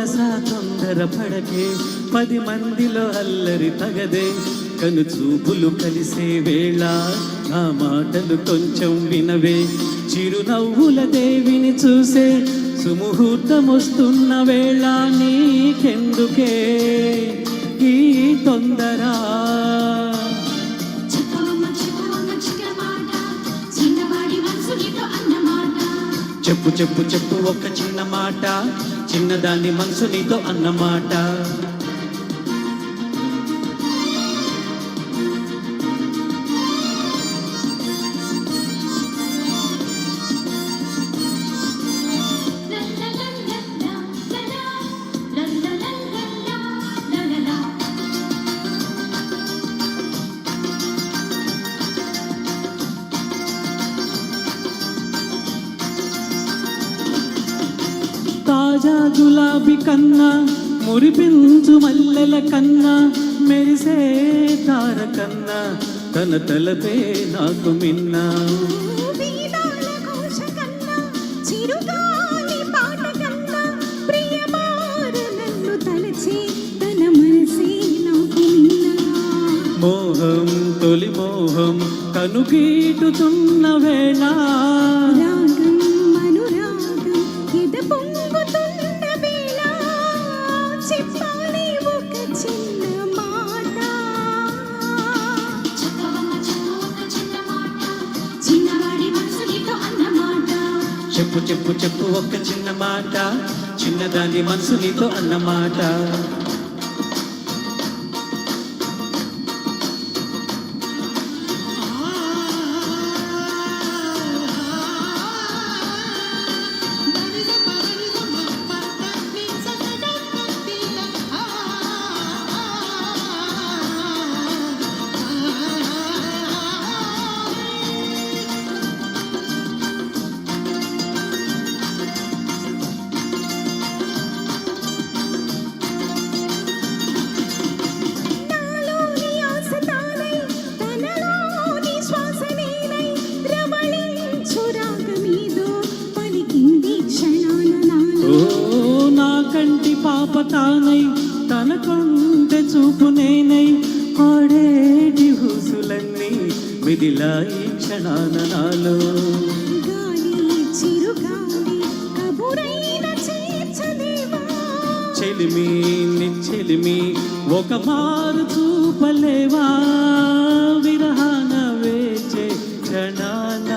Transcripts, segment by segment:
మనసా తొందర పడకే, 10 మందిలో అల్లరి తగదే, కను చూపులు కలిసే వేళ నా మాటలు కొంచెం వినవే, చిరునవ్వుల దేవిని చూసే సుముహూర్తం వస్తున్న వేళ నీకెందుకే ఈ తొందర. చెప్పు చెప్పు చెప్పు ఒక చిన్న మాట, చిన్నదాని మనసు నీతో అన్నమాట. తాజా గులాబీ కన్నా, మురిపించు మల్లెల కన్నా, మెరిసే తార కన్నా తన తలపే నాకు మిన్నా. మోహం తొలి మోహం కనుగీటుతున్న వేళ, చెప్పు చెప్పు చెప్పు ఒక చిన్న మాట, చిన్నదాని మనసు నీతో అన్నమాట. కంటి పాప తానై, తన కంటే చూపు నేనై, ఆడేటి హూసులన్నీ మిదిలాయి క్షణాన నాలో. చెలిమి నిచ్చెలిమి ఒక మారు చూపలేవా, విరహాన వేచే క్షణాన.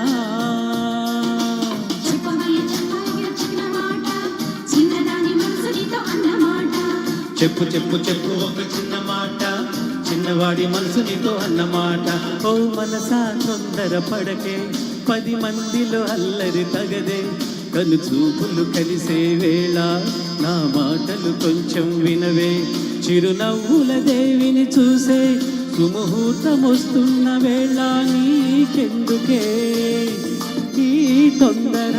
చెప్పు చెప్పు చెప్పు ఒక చిన్న మాట, చిన్నవాడి మనసు నీతో అన్నమాట. ఓ మనసా తొందర పడకే, 10 మందిలో అల్లరి తగదే, కను చూపులు కలిసే వేళ నా మాటలు కొంచెం వినవే, చిరునవ్వుల దేవిని చూసే సుముహూర్తం వస్తున్న వేళ నీకెందుకే ఈ తొందర.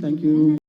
Thank you.